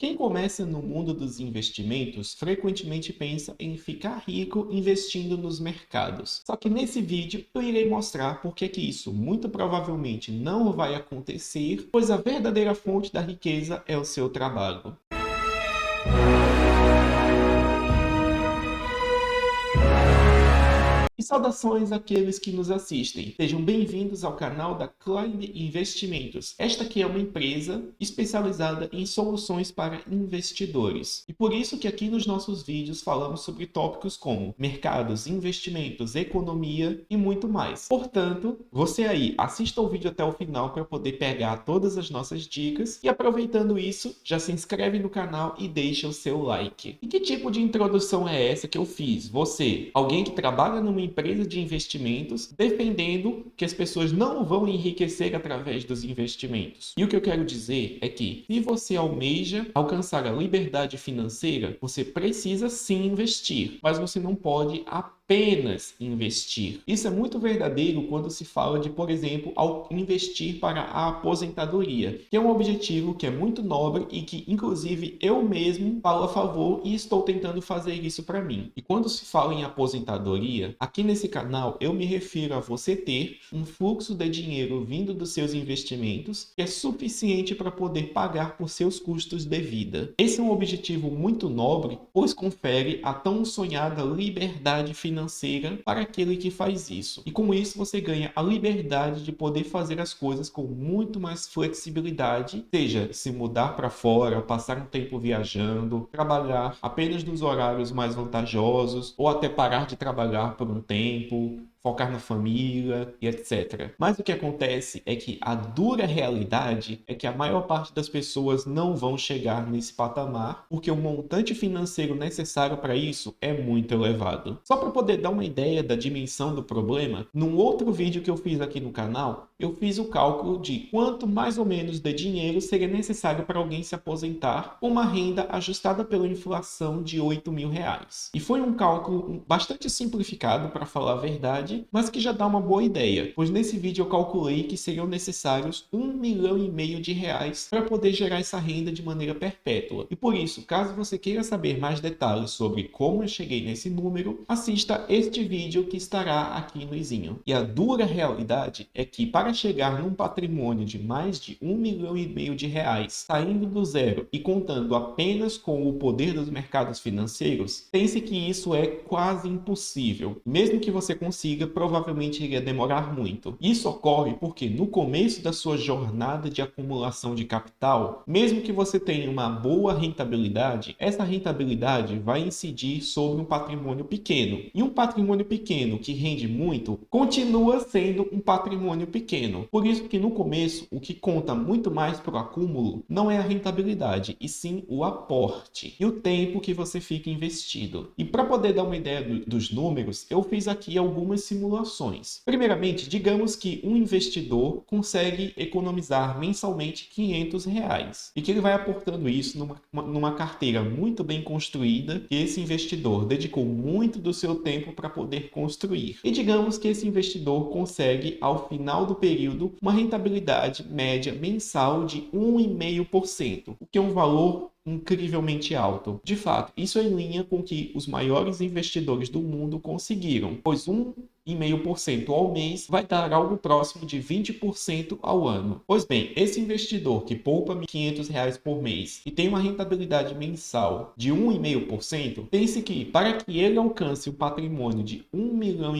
Quem começa no mundo dos investimentos frequentemente pensa em ficar rico investindo nos mercados. Só que nesse vídeo eu irei mostrar por que isso muito provavelmente não vai acontecer, pois a verdadeira fonte da riqueza é o seu trabalho. E saudações àqueles que nos assistem. Sejam bem-vindos ao canal da Climb Investimentos. Esta aqui é uma empresa especializada em soluções para investidores. E por isso que aqui nos nossos vídeos falamos sobre tópicos como mercados, investimentos, economia e muito mais. Portanto, você aí assista o vídeo até o final para poder pegar todas as nossas dicas e aproveitando isso, já se inscreve no canal e deixa o seu like. E que tipo de introdução é essa que eu fiz? Você, alguém que trabalha numa empresa de investimentos, defendendo que as pessoas não vão enriquecer através dos investimentos. E o que eu quero dizer é que, se você almeja alcançar a liberdade financeira, você precisa sim investir, mas você não pode apenas investir. Isso é muito verdadeiro quando se fala de, por exemplo, ao investir para a aposentadoria, que é um objetivo que é muito nobre e que, inclusive, eu mesmo falo a favor e estou tentando fazer isso para mim. E quando se fala em aposentadoria, aqui nesse canal eu me refiro a você ter um fluxo de dinheiro vindo dos seus investimentos que é suficiente para poder pagar por seus custos de vida. Esse é um objetivo muito nobre, pois confere a tão sonhada liberdade financeira para aquele que faz isso. E com isso você ganha a liberdade de poder fazer as coisas com muito mais flexibilidade, seja se mudar para fora, passar um tempo viajando, trabalhar apenas nos horários mais vantajosos ou até parar de trabalhar por um tempo, focar na família e etc. Mas o que acontece é que a dura realidade é que a maior parte das pessoas não vão chegar nesse patamar, porque o montante financeiro necessário para isso é muito elevado. Só para poder dar uma ideia da dimensão do problema, num outro vídeo que eu fiz aqui no canal, eu fiz o cálculo de quanto mais ou menos de dinheiro seria necessário para alguém se aposentar com uma renda ajustada pela inflação de R$ 8.000. E foi um cálculo bastante simplificado, para falar a verdade, mas que já dá uma boa ideia, pois nesse vídeo eu calculei que seriam necessários R$ 1,5 milhão para poder gerar essa renda de maneira perpétua. E por isso, caso você queira saber mais detalhes sobre como eu cheguei nesse número, assista este vídeo que estará aqui no izinho. E a dura realidade é que para chegar num patrimônio de mais de R$ 1,5 milhão, saindo do zero e contando apenas com o poder dos mercados financeiros, pense que isso é quase impossível. Mesmo que você consiga, provavelmente iria demorar muito. Isso ocorre porque no começo da sua jornada de acumulação de capital, mesmo que você tenha uma boa rentabilidade, essa rentabilidade vai incidir sobre um patrimônio pequeno. E um patrimônio pequeno que rende muito, continua sendo um patrimônio pequeno. Por isso que no começo, o que conta muito mais para o acúmulo não é a rentabilidade, e sim o aporte e o tempo que você fica investido. E para poder dar uma ideia dos números, eu fiz aqui algumas simulações. Primeiramente, digamos que um investidor consegue economizar mensalmente R$ 500 e que ele vai aportando isso numa carteira muito bem construída que esse investidor dedicou muito do seu tempo para poder construir. E digamos que esse investidor consegue, ao final do período, uma rentabilidade média mensal de 1,5%, o que é um valor incrivelmente alto. De fato, isso é em linha com o que os maiores investidores do mundo conseguiram, pois 1,5% ao mês vai dar algo próximo de 20% ao ano. Pois bem, esse investidor que poupa R$ 500 por mês e tem uma rentabilidade mensal de 1,5%, pense que para que ele alcance um patrimônio de R$ 1,5 milhão,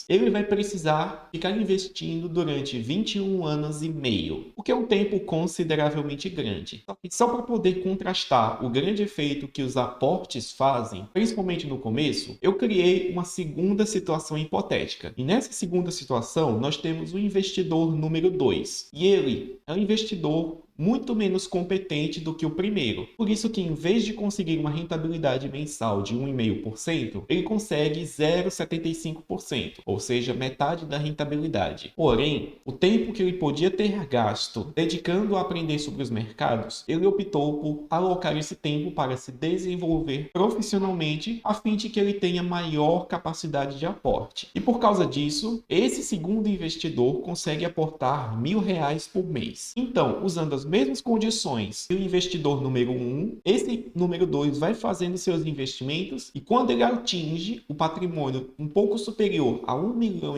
ele vai precisar ficar investindo durante 21 anos e meio, o que é um tempo consideravelmente grande. Só para poder contrastar o grande efeito que os aportes fazem, principalmente no começo, eu criei uma segunda situação hipotética. E nessa segunda situação, nós temos o investidor número 2. E ele é um investidor muito menos competente do que o primeiro. Por isso que, em vez de conseguir uma rentabilidade mensal de 1,5%, ele consegue 0,75%, ou seja, metade da rentabilidade. Porém, o tempo que ele podia ter gasto dedicando a aprender sobre os mercados, ele optou por alocar esse tempo para se desenvolver profissionalmente, a fim de que ele tenha maior capacidade de aporte. E por causa disso, esse segundo investidor consegue aportar R$ 1.000 por mês. Então, usando as mesmas condições que o investidor número 1, esse número 2 vai fazendo seus investimentos e quando ele atinge o patrimônio um pouco superior a R$ 1,5 milhão,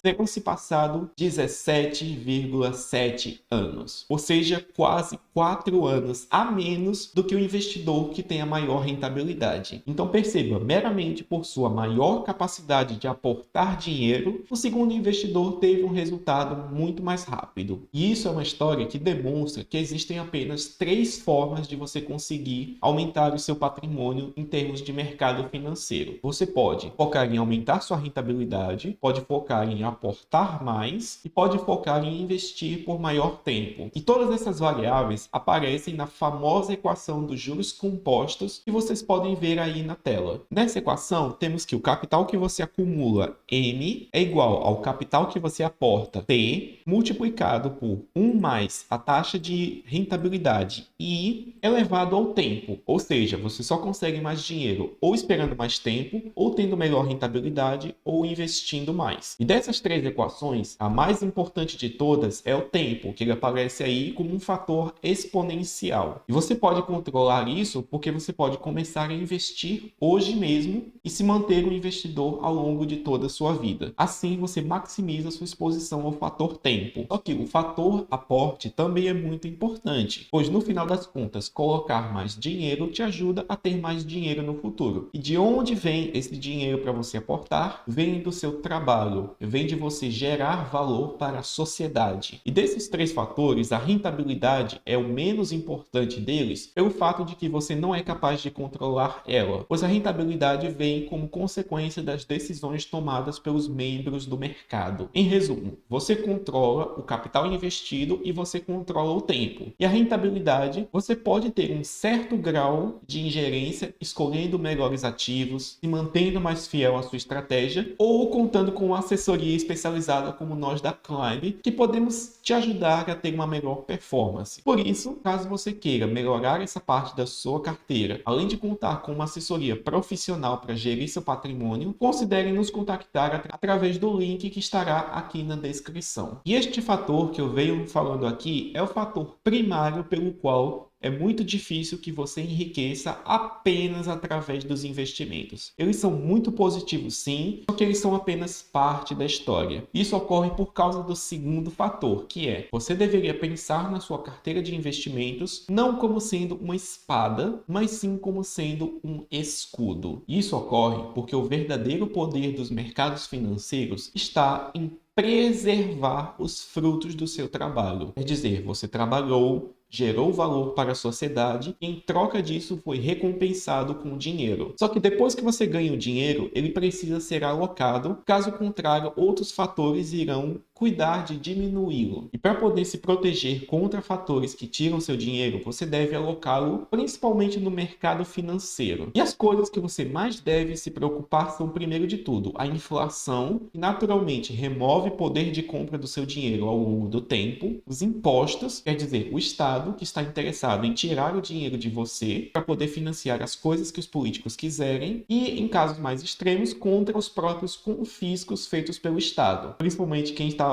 terão se passado 17,7 anos, ou seja, quase 4 anos a menos do que o investidor que tem a maior rentabilidade. Então perceba, meramente por sua maior capacidade de aportar dinheiro, o segundo investidor teve um resultado muito mais rápido. E isso é uma história que demonstra que existem apenas 3 formas de você conseguir aumentar o seu patrimônio em termos de mercado financeiro. Você pode focar em aumentar sua rentabilidade, pode focar em aportar mais e pode focar em investir por maior tempo. E todas essas variáveis aparecem na famosa equação dos juros compostos que vocês podem ver aí na tela. Nessa equação, temos que o capital que você acumula, M, é igual ao capital que você aporta, T, multiplicado por 1 mais a taxa de rentabilidade, I, elevado ao tempo. Ou seja, você só consegue mais dinheiro ou esperando mais tempo, ou tendo melhor rentabilidade, ou investindo mais. E dessas 3 equações, a mais importante de todas é o tempo, que ele aparece aí como um fator exponencial. E você pode controlar isso porque você pode começar a investir hoje mesmo e se manter um investidor ao longo de toda a sua vida. Assim, você maximiza sua exposição ao fator tempo. Só que o fator aporte também é muito importante, pois no final das contas, colocar mais dinheiro te ajuda a ter mais dinheiro no futuro. E de onde vem esse dinheiro para você aportar? Vem do seu trabalho, vem de você gerar valor para a sociedade. E desses 3 fatores, a rentabilidade é o menos importante deles, pelo fato de que você não é capaz de controlar ela, pois a rentabilidade vem como consequência das decisões tomadas pelos membros do mercado. Em resumo, você controla o capital investido e você controla o tempo. E a rentabilidade, você pode ter um certo grau de ingerência escolhendo melhores ativos, se mantendo mais fiel à sua estratégia ou contando com uma assessoria especializada como nós da Climb, que podemos te ajudar a ter uma melhor performance. Por isso, caso você queira melhorar essa parte da sua carteira, além de contar com uma assessoria profissional para gerir seu patrimônio, considere nos contactar através do link que estará aqui na descrição. E este fator que eu venho falando aqui é o fator primário pelo qual é muito difícil que você enriqueça apenas através dos investimentos. Eles são muito positivos sim, só que eles são apenas parte da história. Isso ocorre por causa do segundo fator, que é: você deveria pensar na sua carteira de investimentos não como sendo uma espada, mas sim como sendo um escudo. Isso ocorre porque o verdadeiro poder dos mercados financeiros está em preservar os frutos do seu trabalho. Quer dizer, você trabalhou, gerou valor para a sociedade e em troca disso foi recompensado com dinheiro. Só que depois que você ganha o dinheiro, ele precisa ser alocado, caso contrário, outros fatores irão cuidar de diminuí-lo. E para poder se proteger contra fatores que tiram seu dinheiro, você deve alocá-lo principalmente no mercado financeiro. E as coisas que você mais deve se preocupar são, primeiro de tudo, a inflação, que naturalmente remove poder de compra do seu dinheiro ao longo do tempo, os impostos, quer dizer, o Estado que está interessado em tirar o dinheiro de você para poder financiar as coisas que os políticos quiserem e, em casos mais extremos, contra os próprios confiscos feitos pelo Estado. Principalmente quem estava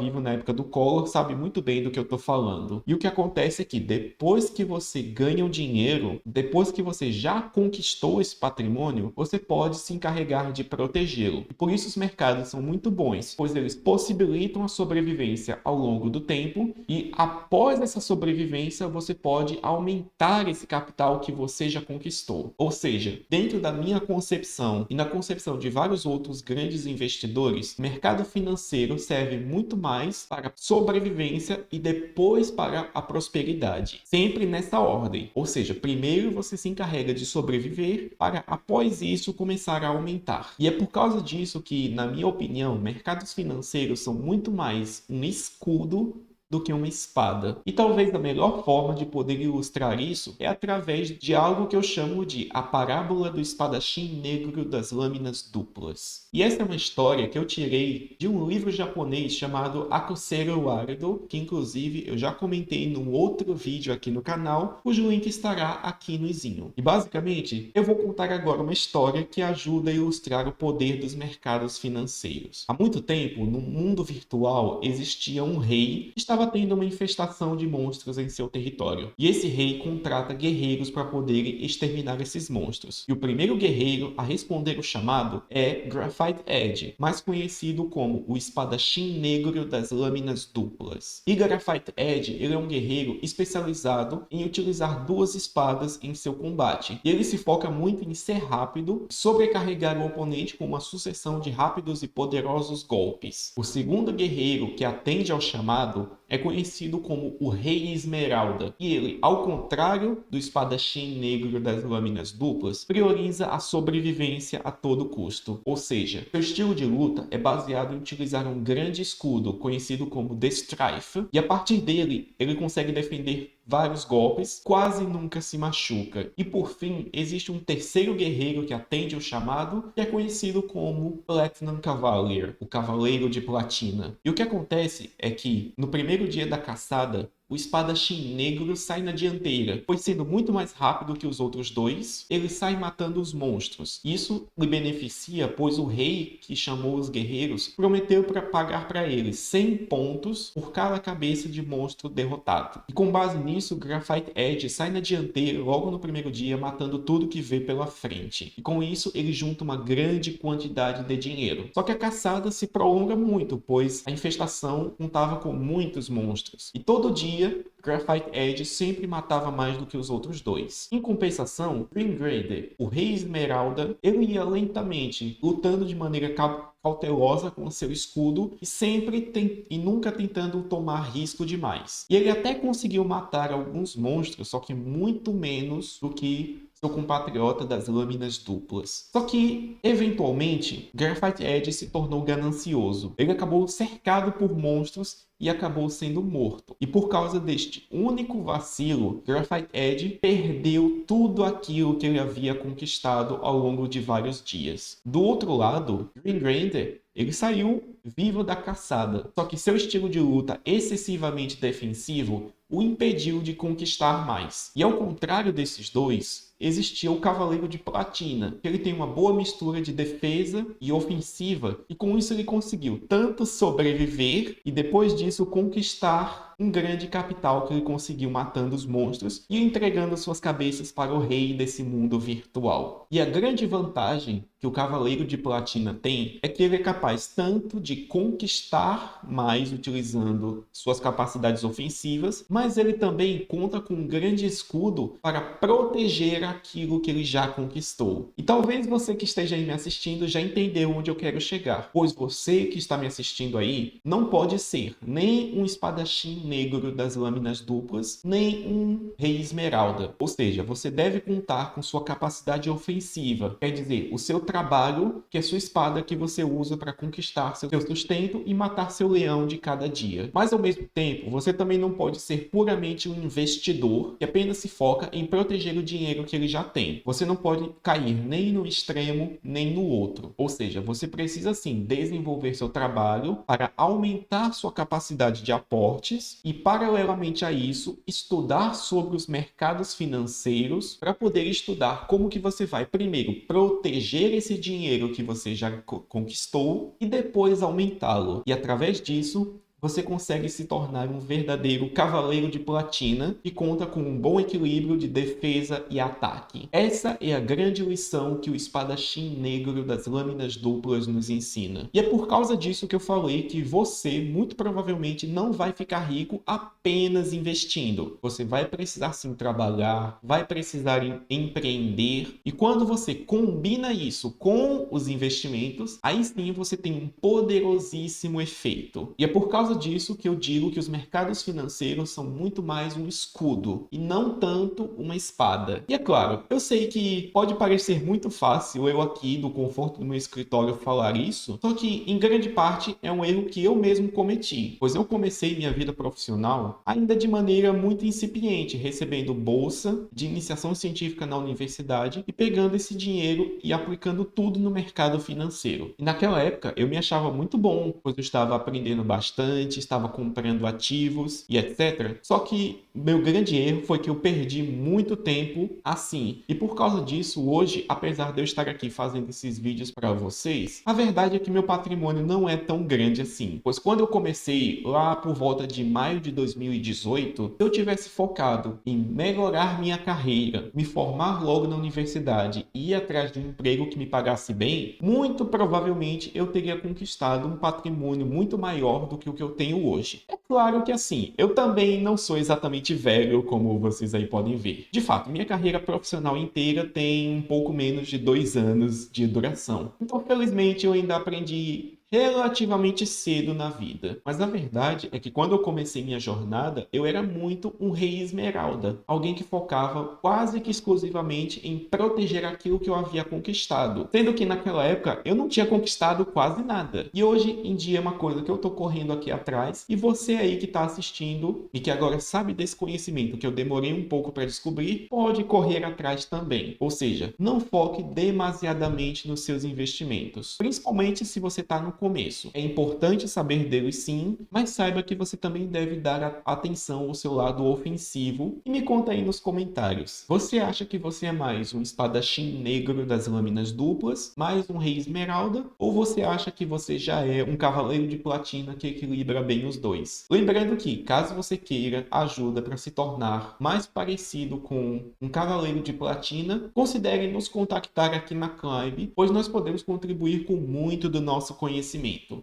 vivo na época do Collor sabe muito bem do que eu estou falando. E o que acontece é que depois que você ganha o dinheiro, depois que você já conquistou esse patrimônio, você pode se encarregar de protegê-lo. E por isso os mercados são muito bons, pois eles possibilitam a sobrevivência ao longo do tempo e após essa sobrevivência você pode aumentar esse capital que você já conquistou. Ou seja, dentro da minha concepção e na concepção de vários outros grandes investidores, o mercado financeiro serve muito mais para sobrevivência e depois para a prosperidade. Sempre nessa ordem. Ou seja, primeiro você se encarrega de sobreviver para após isso começar a aumentar. E é por causa disso que, na minha opinião, mercados financeiros são muito mais um escudo do que uma espada. E talvez a melhor forma de poder ilustrar isso é através de algo que eu chamo de a parábola do espadachim negro das lâminas duplas. E essa é uma história que eu tirei de um livro japonês chamado Akusero Wardo, que inclusive eu já comentei num outro vídeo aqui no canal, cujo link estará aqui no izinho. E basicamente, eu vou contar agora uma história que ajuda a ilustrar o poder dos mercados financeiros. Há muito tempo, no mundo virtual, existia um rei que estava estava tendo uma infestação de monstros em seu território. E esse rei contrata guerreiros para poderem exterminar esses monstros. E o primeiro guerreiro a responder o chamado é Graphite Edge, mais conhecido como o espadachim negro das lâminas duplas. E Graphite Edge, ele é um guerreiro especializado em utilizar duas espadas em seu combate. E ele se foca muito em ser rápido, sobrecarregar o oponente com uma sucessão de rápidos e poderosos golpes. O segundo guerreiro que atende ao chamado é conhecido como o Rei Esmeralda, e ele, ao contrário do espadachim negro das lâminas duplas, prioriza a sobrevivência a todo custo. Ou seja, seu estilo de luta é baseado em utilizar um grande escudo, conhecido como The Strife, e a partir dele, ele consegue defender vários golpes, quase nunca se machuca. E por fim, existe um terceiro guerreiro que atende o chamado, que é conhecido como Platinum Cavalier, o Cavaleiro de Platina. E o que acontece é que, no primeiro dia da caçada, o espadachim negro sai na dianteira, pois sendo muito mais rápido que os outros dois, ele sai matando os monstros. Isso lhe beneficia, pois o rei que chamou os guerreiros prometeu para pagar para eles 100 pontos por cada cabeça de monstro derrotado. E com base nisso, Graphite Edge sai na dianteira logo no primeiro dia, matando tudo que vê pela frente. E com isso, ele junta uma grande quantidade de dinheiro. Só que a caçada se prolonga muito, pois a infestação contava com muitos monstros. E todo dia, Graphite Edge sempre matava mais do que os outros dois. Em compensação, Ringgrade, o Rei Esmeralda, ele ia lentamente, lutando de maneira cautelosa com seu escudo e nunca tentando tomar risco demais. E ele até conseguiu matar alguns monstros, só que muito menos do que seu compatriota das lâminas duplas. Só que, eventualmente, Graphite Edge se tornou ganancioso. Ele acabou cercado por monstros e acabou sendo morto. E por causa deste único vacilo, Graphite Edge perdeu tudo aquilo que ele havia conquistado ao longo de vários dias. Do outro lado, Ringgrande, ele saiu vivo da caçada, só que seu estilo de luta excessivamente defensivo o impediu de conquistar mais. E ao contrário desses dois, existia o Cavaleiro de Platina, que ele tem uma boa mistura de defesa e ofensiva, e com isso ele conseguiu tanto sobreviver e depois disso conquistar um grande capital que ele conseguiu matando os monstros e entregando suas cabeças para o rei desse mundo virtual. E a grande vantagem que o Cavaleiro de Platina tem é que ele é capaz tanto de conquistar mais utilizando suas capacidades ofensivas, mas ele também conta com um grande escudo para proteger aquilo que ele já conquistou. E talvez você que esteja aí me assistindo já entendeu onde eu quero chegar, pois você que está me assistindo aí não pode ser nem um espadachim negro das lâminas duplas, nem um rei esmeralda. Ou seja, você deve contar com sua capacidade ofensiva, quer dizer, o seu trabalho, que é sua espada que você usa para conquistar seu sustento e matar seu leão de cada dia. Mas ao mesmo tempo, você também não pode ser puramente um investidor que apenas se foca em proteger o dinheiro que ele já tem. Você não pode cair nem no extremo, nem no outro. Ou seja, você precisa sim desenvolver seu trabalho para aumentar sua capacidade de aportes e, paralelamente a isso, estudar sobre os mercados financeiros para poder estudar como que você vai primeiro proteger esse dinheiro que você já conquistou e depois aumentá-lo. E através disso, você consegue se tornar um verdadeiro cavaleiro de platina que conta com um bom equilíbrio de defesa e ataque. Essa é a grande lição que o espadachim negro das lâminas duplas nos ensina. E é por causa disso que eu falei que você, muito provavelmente, não vai ficar rico apenas investindo. Você vai precisar sim trabalhar, vai precisar empreender. E quando você combina isso com os investimentos, aí sim você tem um poderosíssimo efeito. E é por causa disso que eu digo que os mercados financeiros são muito mais um escudo e não tanto uma espada. E é claro, eu sei que pode parecer muito fácil eu aqui do conforto do meu escritório falar isso, só que em grande parte é um erro que eu mesmo cometi, pois eu comecei minha vida profissional ainda de maneira muito incipiente, recebendo bolsa de iniciação científica na universidade e pegando esse dinheiro e aplicando tudo no mercado financeiro. E naquela época eu me achava muito bom, pois eu estava aprendendo bastante, bastante, estava comprando ativos e etc. Só que meu grande erro foi que eu perdi muito tempo assim. E por causa disso, hoje, apesar de eu estar aqui fazendo esses vídeos para vocês, a verdade é que meu patrimônio não é tão grande assim. Pois quando eu comecei lá por volta de maio de 2018, se eu tivesse focado em melhorar minha carreira, me formar logo na universidade e ir atrás de um emprego que me pagasse bem, muito provavelmente eu teria conquistado um patrimônio muito maior do que o que eu tenho hoje. É claro que assim, eu também não sou exatamente velho, como vocês aí podem ver. De fato, minha carreira profissional inteira tem um pouco menos de 2 anos de duração. Então, felizmente, eu ainda aprendi relativamente cedo na vida. Mas a verdade é que quando eu comecei minha jornada, eu era muito um rei esmeralda, alguém que focava quase que exclusivamente em proteger aquilo que eu havia conquistado, sendo que naquela época eu não tinha conquistado quase nada. E hoje em dia é uma coisa que eu tô correndo aqui atrás, e você aí que tá assistindo e que agora sabe desse conhecimento que eu demorei um pouco para descobrir, pode correr atrás também. Ou seja, não foque demasiadamente nos seus investimentos, principalmente se você está no começo. É importante saber deles sim, mas saiba que você também deve dar atenção ao seu lado ofensivo. E me conta aí nos comentários. Você acha que você é mais um espadachim negro das lâminas duplas, mais um rei esmeralda, ou você acha que você já é um cavaleiro de platina que equilibra bem os dois? Lembrando que, caso você queira ajuda para se tornar mais parecido com um cavaleiro de platina, considere nos contactar aqui na Climb, pois nós podemos contribuir com muito do nosso conhecimento.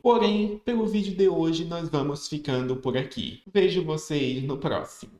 Porém, pelo vídeo de hoje, nós vamos ficando por aqui. Vejo vocês no próximo.